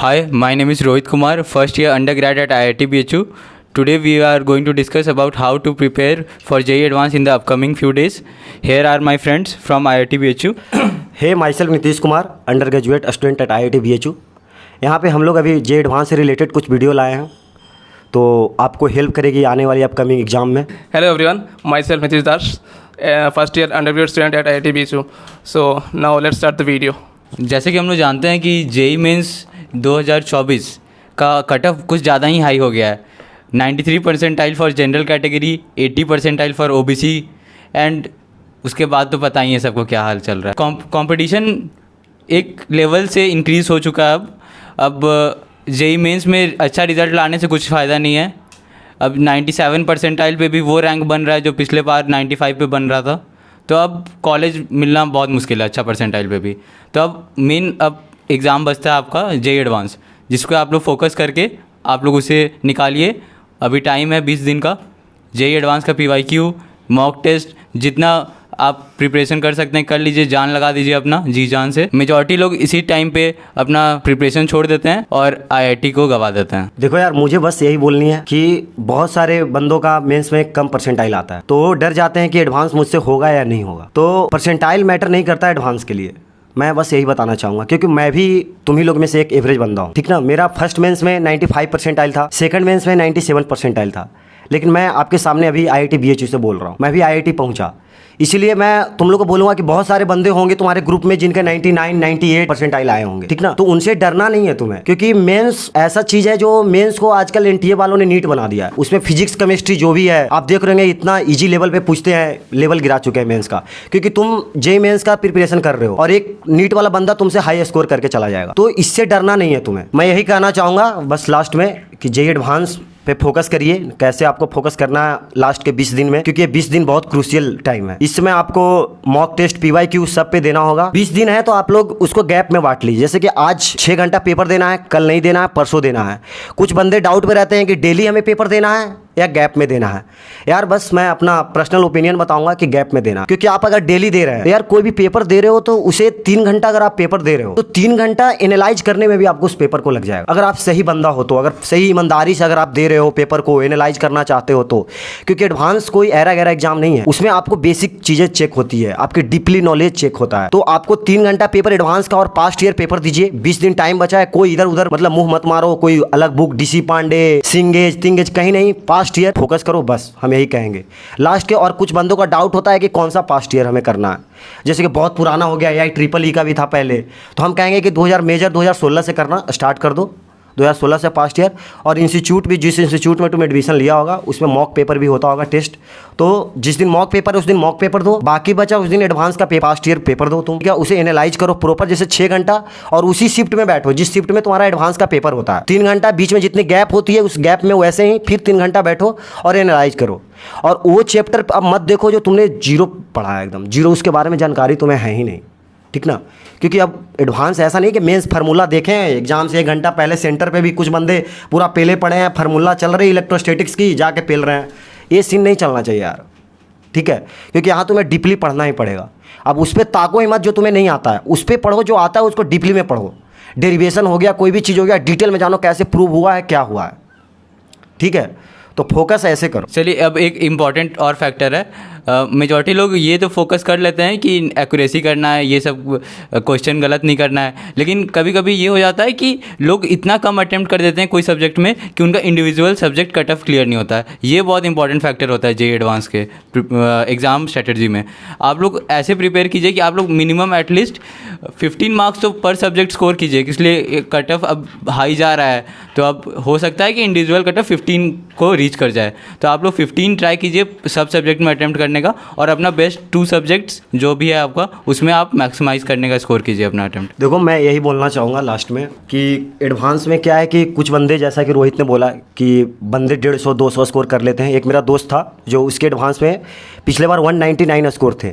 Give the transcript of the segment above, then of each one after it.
Hi, my name is Rohit Kumar, first year undergrad at IIT BHU. Today we are going to discuss about how to prepare for JEE Advanced in the upcoming few days. Here are my friends from IIT BHU. Hey myself Nitish Kumar, undergraduate student at IIT BHU। यहाँ पे हम लोग अभी JEE advance से related कुछ video लाए हैं, तो आपको हेल्प करेगी आने वाली अपकमिंग एग्जाम में। Hello everyone, myself Nitish Das, first year undergraduate student at IIT BHU. So now let's start the video. जैसे कि हम लोग जानते हैं कि जेई मेंस 2024 का कट ऑफ कुछ ज़्यादा ही हाई हो गया है। 93 percentile for general category, 80 percentile for OBC and उसके बाद तो पता ही है सबको क्या हाल चल रहा है। कंपटीशन एक लेवल से इंक्रीज़ हो चुका है। अब जेई मेंस में अच्छा रिज़ल्ट लाने से कुछ फ़ायदा नहीं है। अब 97 परसेंटाइल पे भी वो रैंक बन रहा है जो पिछले बार 95 पे बन रहा था, तो अब कॉलेज मिलना बहुत मुश्किल है अच्छा परसेंटाइल पे भी। तो अब मेन एग्ज़ाम बचता है आपका जेई एडवांस, जिसको आप लोग फोकस करके आप लोग उसे निकालिए। अभी टाइम है 20 दिन का। जेई एडवांस का PYQ, मॉक टेस्ट, जितना आप प्रिपरेशन कर सकते हैं कर लीजिए, जान लगा दीजिए अपना जी जान से। मेजॉरिटी लोग इसी टाइम पे अपना प्रिपरेशन छोड़ देते हैं और IIT को गवा देते हैं। देखो यार, मुझे बस यही बोलनी है कि बहुत सारे बंदों का मेंस में कम परसेंटाइल आता है, तो डर जाते हैं कि एडवांस मुझसे होगा या नहीं होगा। तो परसेंटाइल मैटर नहीं करता एडवांस के लिए, मैं बस यही बताना चाहूँगा, क्योंकि मैं भी तुम ही लोग में से एक एवरेज बंदा हूँ, ठीक ना। मेरा फर्स्ट मेंस में 95 परसेंटाइल था, सेकंड मेंस में 97 परसेंटाइल था, लेकिन मैं आपके सामने अभी IIT BHU से बोल रहा हूँ। मैं भी IIT पहुँचा, इसीलिए मैं तुम लोग को बोलूँगा कि बहुत सारे बंदे होंगे तुम्हारे ग्रुप में जिनके 99 98 परसेंटाइल आए होंगे, ठीक ना। तो उनसे डरना नहीं है तुम्हें, क्योंकि मेंस ऐसा चीज़ है जो मेंस को आजकल NTA वालों ने नीट बना दिया है। उसमें फिजिक्स केमिस्ट्री जो भी है आप देख रहे हैं, इतना ईजी लेवल पे पूछते हैं, लेवल गिरा चुके हैं मेंस का, क्योंकि तुम जेई मेंस का प्रिपरेशन कर रहे हो और एक नीट वाला बंदा तुमसे हाई स्कोर करके चला जाएगा। तो इससे डरना नहीं है तुम्हें। मैं यही कहना चाहूँगा बस लास्ट में कि जेई एडवांस पे फोकस करिए। कैसे आपको फोकस करना है लास्ट के 20 दिन में, क्योंकि ये 20 दिन बहुत क्रूशियल टाइम है। इसमें आपको मॉक टेस्ट PYQ सब पे देना होगा। 20 दिन है तो आप लोग उसको गैप में बांट लीजिए, जैसे कि आज 6 घंटा पेपर देना है, कल नहीं देना है, परसों देना है। कुछ बंदे डाउट में रहते हैं कि डेली हमें पेपर देना है या गैप में देना है। यार बस मैं अपना पर्सनल ओपिनियन बताऊंगा कि गैप में देना, क्योंकि आप अगर डेली दे रहे हैं, यार कोई भी पेपर दे रहे हो तो उसे 3 घंटा अगर आप पेपर दे रहे हो तो 3 घंटा एनालाइज करने में भी आपको उस पेपर को लग जाएगा। अगर आप सही बंदा हो तो, अगर सही ईमानदारी से अगर आप दे रहे हो पेपर को, एनालाइज करना चाहते हो तो, क्योंकि एडवांस कोई ऐरा गैरा एग्जाम नहीं है। उसमें आपको बेसिक चीजें चेक होती है, आपकी डीपली नॉलेज चेक होता है। तो आपको 3 घंटा पेपर एडवांस का और पास्ट ईयर पेपर दीजिए। 20 दिन टाइम बचा है, कोई इधर उधर मतलब मुंह मत मारो, कोई अलग बुक DC पांडे, सिंगेज तिंगेज कहीं नहीं, पास्ट ईयर फोकस करो, बस हम यही कहेंगे लास्ट के। और कुछ बंदों का डाउट होता है कि कौन सा पास्ट ईयर हमें करना है, जैसे कि बहुत पुराना हो गया, AI EEE का भी था पहले, तो हम कहेंगे कि 2016 से करना स्टार्ट कर दो, 2016 से पास्ट ईयर। और इंस्टीट्यूट भी, जिस इंस्टीट्यूट में तुम एडमिशन लिया होगा उसमें मॉक पेपर भी होता होगा टेस्ट, तो जिस दिन मॉक पेपर है उस दिन मॉक पेपर दो, बाकी बचा उस दिन एडवांस का पास्ट ईयर पेपर दो तुम। क्या उसे एनालाइज करो प्रॉपर, जैसे 6 घंटा, और उसी शिफ्ट में बैठो जिस शिफ्ट में तुम्हारा एडवांस का पेपर होता है। 3 घंटा बीच में जितनी गैप होती है उस गैप में वैसे ही फिर 3 घंटा बैठो और एनालाइज करो। और वो चैप्टर अब मत देखो जो तुमने जीरो पढ़ा है, एकदम जीरो, उसके बारे में जानकारी तुम्हें है ही नहीं, ठीक ना। क्योंकि अब एडवांस ऐसा नहीं कि मेंस फार्मूला देखें, एग्जाम से 1 घंटा पहले सेंटर पे भी कुछ बंदे पूरा पेले पड़े हैं, फार्मूला चल रही इलेक्ट्रोस्टैटिक्स की, जाके पेल रहे हैं। ये सीन नहीं चलना चाहिए यार, ठीक है, क्योंकि यहाँ तुम्हें डीपली पढ़ना ही पड़ेगा। अब उस पर ताको ही मत जो तुम्हें नहीं आता है, उस पर पढ़ो, जो आता है उसको डीपली में पढ़ो। डेरिवेशन हो गया, कोई भी चीज़ हो गया, डिटेल में जानो कैसे प्रूव हुआ है, क्या हुआ है, ठीक है। तो फोकस ऐसे करो। चलिए, अब एक इम्पॉर्टेंट और फैक्टर है। मेजॉरिटी लोग ये तो फोकस कर लेते हैं कि एक्यूरेसी करना है, ये सब क्वेश्चन गलत नहीं करना है, लेकिन कभी कभी ये हो जाता है कि लोग इतना कम अटेम्प्ट कर देते हैं कोई सब्जेक्ट में कि उनका individual subject cut off clear नहीं होता है। ये बहुत इंपॉर्टेंट फैक्टर होता है जेई एडवांस के एग्ज़ाम स्ट्रेटजी में। आप लोग ऐसे प्रिपेयर कीजिए कि आप लोग मिनिमम एटलीस्ट 15 मार्क्स तो पर सब्जेक्ट स्कोर कीजिए, इसलिए कट ऑफ अब हाई जा रहा है, तो अब हो सकता है कि इंडिविजुअल कट ऑफ 15 को रीच कर जाए। तो आप लोग 15 ट्राई कीजिए सब सब्जेक्ट में अटेम्प्ट करने का, और अपना बेस्ट 2 सब्जेक्ट्स जो भी है आपका उसमें आप मैक्सिमाइज करने का स्कोर कीजिए अपना अटेम्प्ट। देखो, मैं यही बोलना चाहूँगा लास्ट में कि एडवांस में क्या है कि कुछ बंदे, जैसा कि रोहित ने बोला कि बंदे 150 200 स्कोर कर लेते हैं। एक मेरा दोस्त था जो उसके एडवांस में पिछले बार 199 स्कोर थे,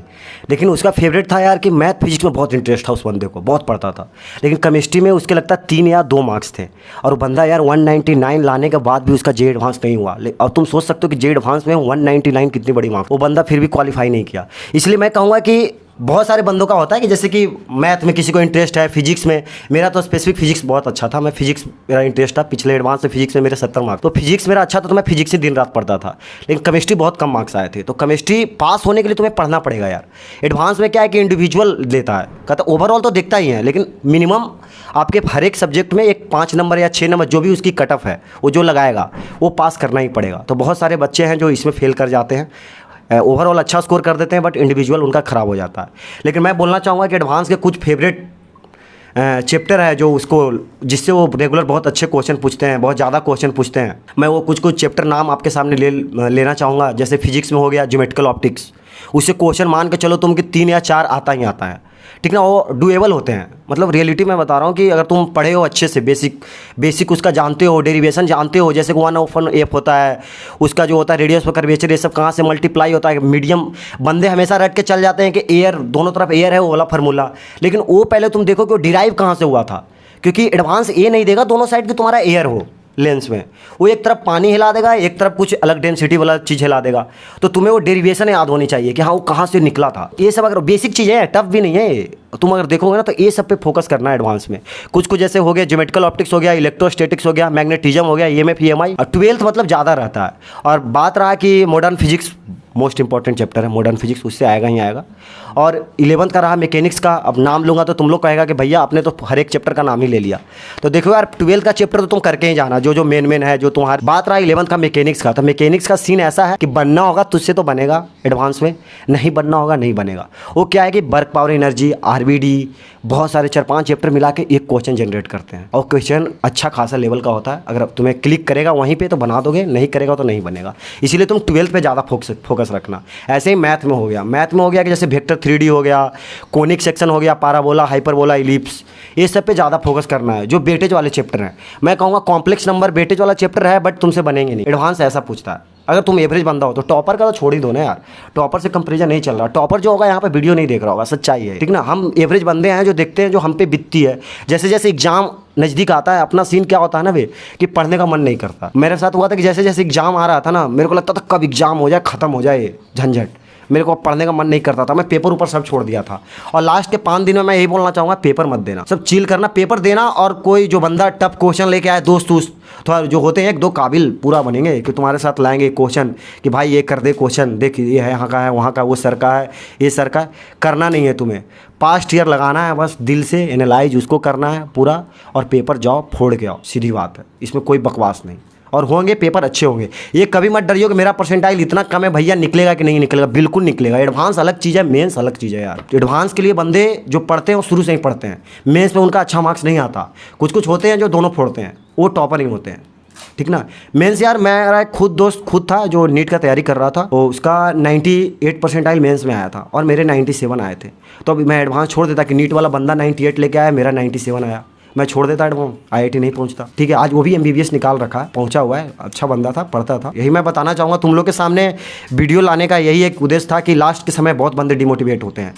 लेकिन उसका फेवरेट था यार कि मैथ फिजिक्स में बहुत इंटरेस्ट था उस बंदे को, बहुत पढ़ता था, लेकिन केमिस्ट्री में उसके लगता 3 या 2 मार्क्स थे, और वो बंदा यार 199 लाने के बाद भी उसका जेई एडवांस नहीं हुआ। और तुम सोच सकते हो कि जेई एडवांस में 199 कितनी बड़ी मार्क्स, वो बंदा फिर फिर भी क्वालिफाई नहीं किया। इसलिए मैं कहूँगा कि बहुत सारे बंदों का होता है कि जैसे कि मैथ में किसी को इंटरेस्ट है, फिजिक्स में, मेरा तो स्पेसिफिक फिजिक्स बहुत अच्छा था, मैं फिजिक्स मेरा इंटरेस्ट था, पिछले एडवांस में फिजिक्स में मेरे 70 मार्क्स, तो फिजिक्स मेरा अच्छा था, तो मैं फिजिक्स ही दिन रात पढ़ता था। लेकिन केमिस्ट्री बहुत कम मार्क्स आए थे, तो केमिस्ट्री पास होने के लिए तुम्हें पढ़ना पड़ेगा यार। एडवांस में क्या है कि इंडिविजुअल देता है, कहता ओवरऑल तो देखता ही है, लेकिन मिनिमम आपके हर एक सब्जेक्ट में एक 5 नंबर या 6 नंबर जो भी उसकी कट ऑफ है वो जो लगाएगा वो पास करना ही पड़ेगा। तो बहुत सारे बच्चे हैं जो इसमें फेल कर जाते हैं, ओवरऑल अच्छा स्कोर कर देते हैं बट इंडिविजुअल उनका ख़राब हो जाता है। लेकिन मैं बोलना चाहूँगा कि एडवांस के कुछ फेवरेट चैप्टर है जो उसको जिससे वो रेगुलर बहुत अच्छे क्वेश्चन पूछते हैं, बहुत ज़्यादा क्वेश्चन पूछते हैं। मैं वो कुछ चैप्टर नाम आपके सामने लेना चाहूँगा। जैसे फिजिक्स में हो गया ज्योमेट्रिकल ऑप्टिक्स, उससे क्वेश्चन मान के चलो तुम कि 3 या 4 आता ही आता है, ठीक ना। वो डुएबल होते हैं, मतलब रियलिटी में बता रहा हूँ कि अगर तुम पढ़े हो अच्छे से, बेसिक उसका जानते हो, डेरिवेशन जानते हो, जैसे 1/f होता है, उसका जो होता है रेडियस पर कर्वेचर, ये सब कहाँ से मल्टीप्लाई होता है। मीडियम बंदे हमेशा रट के चल जाते हैं कि एयर दोनों तरफ एयर है वो वाला फार्मूला, लेकिन वो पहले तुम देखो कि वो डिराइव कहाँ से हुआ था, क्योंकि एडवांस ये नहीं देगा दोनों साइड की तुम्हारा एयर हो लेंस में, वो एक तरफ पानी हिला देगा, एक तरफ कुछ अलग डेंसिटी वाला चीज़ हिला देगा। तो तुम्हें वो डेरिवेशन याद होनी चाहिए कि हाँ वो कहाँ से निकला था। ये सब अगर बेसिक चीज़ें हैं, टफ भी नहीं है ये, तुम अगर देखोगे ना तो ये सब पे फोकस करना है एडवांस में। कुछ जैसे हो गया ज्योमेट्रिकल ऑप्टिक्स हो गया, इलेक्ट्रोस्टैटिक्स हो गया, मैग्नेटिज्म हो गया, EMF EMI, और 12th मतलब ज़्यादा रहता है। और बात रहा कि modern physics most important chapter है मॉडर्न फिजिक्स, उससे आएगा ही आएगा। और 11th का रहा मैकेनिक्स का। अब नाम लूँगा तो तुम लोग कहेगा कि भैया आपने तो हर एक चैप्टर का नाम ही ले लिया। तो देखो यार 12th का चैप्टर तो तुम करके ही जाना, जो मेन है जो तुम्हारा। बात रहा 11th का मैकेनिक्स का, तो मैकेनिक्स का सीन ऐसा है कि बनना होगा तुझसे तो बनेगा एडवांस में, नहीं बनना होगा नहीं बनेगा। वो क्या है कि वर्क पावर एनर्जी, RBD, बहुत सारे 4-5 चैप्टर मिला के एक क्वेश्चन जनरेट करते हैं, और क्वेश्चन अच्छा खासा लेवल का होता है। अगर तुम्हें क्लिक करेगा वहीं पे तो बना दोगे, नहीं करेगा तो नहीं बनेगा। इसीलिए तुम 12th पे ज़्यादा फोकस रखना। ऐसे ही मैथ में हो गया कि जैसे वेक्टर 3D हो गया, कोनिक सेक्शन हो गया, पाराबोला, हाइपरबोला, इलिप्स, ये सब पे ज़्यादा फोकस करना है। जो वेटेज वाले चैप्टर हैं, मैं कहूँगा कॉम्प्लेक्स नंबर वेटेज वाला चैप्टर है बट तुमसे बनेंगे नहीं। एडवांस ऐसा पूछता है। अगर तुम एवरेज बंदा हो तो टॉपर का तो छोड़ ही दो ना यार, टॉपर से कंपेरिजन नहीं चल रहा। टॉपर जो होगा यहाँ पे वीडियो नहीं देख रहा होगा, सच्चाई है, ठीक ना। हम एवरेज बंदे हैं जो देखते हैं जो हम पे बीतती है। जैसे जैसे एग्जाम नज़दीक आता है, अपना सीन क्या होता है ना वे, कि पढ़ने का मन नहीं करता। मेरे साथ हुआ था कि जैसे जैसे एग्जाम आ रहा था ना, मेरे को लगता था कब एग्जाम हो जाए, ख़त्म हो जाए ये झंझट। मेरे को पढ़ने का मन नहीं करता था, मैं पेपर ऊपर सब छोड़ दिया था। और लास्ट के 5 दिन में मैं यही बोलना चाहूँगा, पेपर मत देना, सब चिल करना, पेपर देना। और कोई जो बंदा टफ क्वेश्चन लेके आए, दोस्त थोड़ा जो होते हैं 1-2 काबिल पूरा बनेंगे कि तुम्हारे साथ लाएंगे क्वेश्चन कि भाई ये कर दे क्वेश्चन, देख ये है, यहाँ का है, वहाँ का, वो सर का है, ये सर का है। करना नहीं है तुम्हें, पास्ट ईयर लगाना है बस, दिल से एनालाइज उसको करना है पूरा, और पेपर जाओ फोड़ के आओ, सीधी बात है, इसमें कोई बकवास नहीं। और होंगे पेपर अच्छे होंगे। ये कभी मत डरियो कि मेरा परसेंटाइल इतना कम है भैया, निकलेगा कि नहीं निकलेगा, बिल्कुल निकलेगा। एडवांस अलग चीज़ है, मेंस अलग चीज़ है यार। एडवांस के लिए बंदे जो पढ़ते हैं वो शुरू से ही पढ़ते हैं, मेंस में उनका अच्छा मार्क्स नहीं आता। कुछ होते हैं जो दोनों फोड़ते हैं, वो टॉपर नहीं होते हैं, ठीक ना। मेंस यार मेरा एक खुद था जो नीट का तैयारी कर रहा था, वो उसका 98 परसेंटाइल मेंस में आया था और मेरे 97 आए थे। तो अभी मैं एडवांस छोड़ देता कि नीट वाला बंदा 98 लेके आया, मेरा 97 आया, मैं छोड़ देता एडवांस, IIT नहीं पहुंचता। ठीक है, आज वो भी MBBS निकाल रखा है, पहुंचा हुआ है, अच्छा बंदा था, पढ़ता था। यही मैं बताना चाहूँगा तुम लोग के सामने वीडियो लाने का, यही एक उद्देश्य था कि लास्ट के समय बहुत बंदे डिमोटिवेट होते हैं।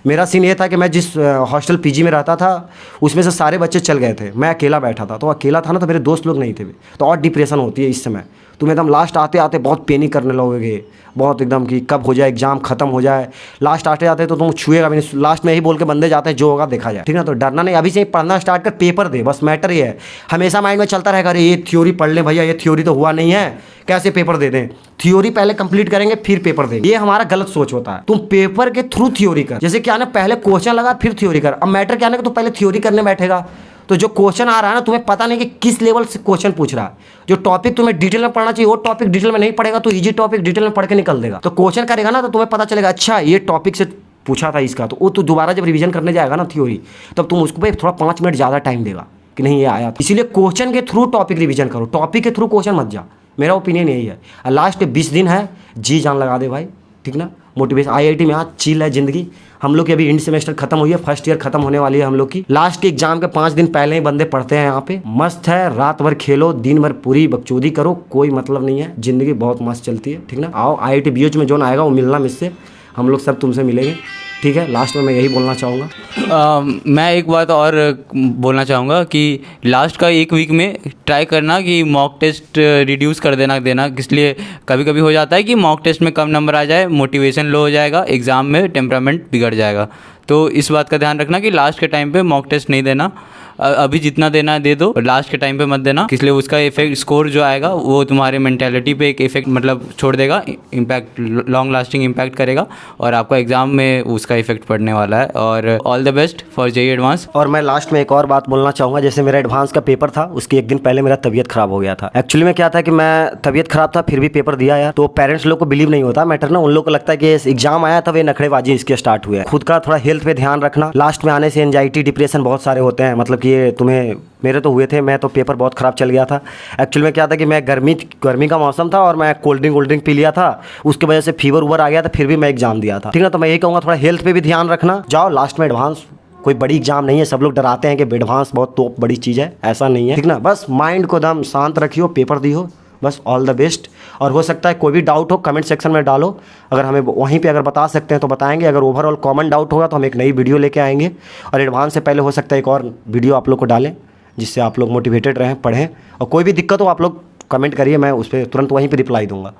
मेरा सीन ये था कि मैं जिस हॉस्टल PG में रहता था उसमें से सारे बच्चे चल गए थे, मैं अकेला बैठा था। तो अकेला था ना, तो मेरे दोस्त लोग नहीं थे, तो और डिप्रेशन होती है इस समय। तुम एकदम लास्ट आते आते बहुत पैनिक करने लगोगे, बहुत एकदम कि कब हो जाए एग्जाम, खत्म हो जाए। लास्ट आते आते तो तुम छुएगा भी नहीं, लास्ट में यही बोल के बंदे जाते हैं जो होगा देखा जाए, ठीक ना। तो डरना नहीं, अभी से ही पढ़ना स्टार्ट कर, पेपर दे, बस मैटर ये है। हमेशा माइंड में चलता रहेगा, अरे ये थ्योरी पढ़ ले भैया, ये थ्योरी तो हुआ नहीं है, कैसे पेपर दे दें। थ्योरी पहले कंप्लीट करेंगे फिर पेपर देंगे, ये हमारा गलत सोच होता है। तुम पेपर के थ्रू थ्योरी कर, जैसे क्या ना, पहले क्वेश्चन लगा फिर थ्योरी कर। अब मैटर क्या ना कि तू पहले थ्योरी करने बैठेगा तो जो क्वेश्चन आ रहा है ना, तुम्हें पता नहीं कि किस लेवल से क्वेश्चन पूछ रहा है। जो टॉपिक तुम्हें डिटेल में पढ़ना चाहिए वो टॉपिक डिटेल में नहीं पढ़ेगा, तो इजी टॉपिक डिटेल में पढ़ के निकल देगा। तो क्वेश्चन करेगा ना तो तुम्हें पता चलेगा, अच्छा ये टॉपिक से पूछा था इसका। तो वो तो दोबारा जब रिवीजन करने जाएगा ना थ्योरी, तब तुम उसको पे थोड़ा 5 मिनट ज़्यादा टाइम देगा कि नहीं ये आया था। इसीलिए क्वेश्चन के थ्रू टॉपिक रिवीजन करो, टॉपिक के थ्रू क्वेश्चन मत जा। मेरा ओपिनियन यही है। लास्ट के 20 दिन है, जी जान लगा दे भाई, ठीक ना। मोटिवेशन IIT में आज चिल है ज़िंदगी। हम लोग की अभी इंड सेमेस्टर खत्म हुई है, फर्स्ट ईयर खत्म होने वाली है हम लोग की। लास्ट के एग्जाम के 5 दिन पहले ही बंदे पढ़ते हैं यहाँ पे। मस्त है, रात भर खेलो, दिन भर पूरी बकचोदी करो, कोई मतलब नहीं है, ज़िंदगी बहुत मस्त चलती है, ठीक ना। आओ IIT BH में जोन आएगा वो मिलना मुझसे, हम लोग सब तुमसे मिलेंगे, ठीक है। लास्ट में मैं यही बोलना चाहूँगा। मैं एक बात और बोलना चाहूँगा कि लास्ट का एक वीक में ट्राई करना कि मॉक टेस्ट रिड्यूस कर देना, इसलिए कभी कभी हो जाता है कि मॉक टेस्ट में कम नंबर आ जाए, मोटिवेशन लो हो जाएगा, एग्ज़ाम में टेम्परामेंट बिगड़ जाएगा। तो इस बात का ध्यान रखना कि लास्ट के टाइम पे मॉक टेस्ट नहीं देना, अभी जितना देना है दे दो, लास्ट के टाइम पे मत देना, इसलिए उसका इफेक्ट स्कोर जो आएगा वो तुम्हारे मेंटेलिटी पे एक इफेक्ट मतलब छोड़ देगा, इम्पैक्ट लॉन्ग लास्टिंग इम्पैक्ट करेगा और आपका एग्जाम में उसका इफेक्ट पड़ने वाला है। और all the best for JEE advance. और मैं लास्ट में एक और बात बोलना चाहूँगा, जैसे मेरा एडवांस का पेपर था उसके एक दिन पहले मेरा तबीयत खराब हो गया था। एक्चुअली में क्या था कि मैं तबीयत खराब था फिर भी पेपर दिया यार, तो पेरेंट्स लोग को बिलीव नहीं होता मैटर ना, उन लोग को लगता है कि एग्जाम आया तब ये नखड़ेबाजी इसके स्टार्ट हुए। खुद का थोड़ा हेल्थ पे ध्यान रखना, लास्ट में आने से एंजाइटी डिप्रेशन बहुत सारे होते हैं, मतलब कि ये तुम्हें, मेरे तो हुए थे, मैं तो पेपर बहुत ख़राब चल गया था। एक्चुअल में क्या था कि मैं गर्मी का मौसम था और मैं कोल्ड ड्रिंक पी लिया था, उसकी वजह से फीवर उवर आ गया था, फिर भी मैं एग्जाम दिया था, ठीक ना। तो मैं यही कहूँगा थोड़ा हेल्थ पे भी ध्यान रखना, जाओ लास्ट में एडवांस कोई बड़ी एग्जाम नहीं है, सब लोग डराते हैं कि एडवांस बहुत तो बड़ी चीज़ है, ऐसा नहीं है, ठीक ना। बस माइंड को दम शांत रखियो, पेपर दियो, बस ऑल द बेस्ट। और हो सकता है कोई भी डाउट हो कमेंट सेक्शन में डालो, अगर हमें वहीं पे अगर बता सकते हैं तो बताएंगे, अगर ओवरऑल कॉमन डाउट होगा तो हम एक नई वीडियो लेके आएंगे। और एडवांस से पहले हो सकता है एक और वीडियो आप लोग को डालें जिससे आप लोग मोटिवेटेड रहें, पढ़ें, और कोई भी दिक्कत हो आप लोग कमेंट करिए, मैं उस पर तुरंत वहीं पर रिप्लाई दूंगा।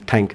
Thank you.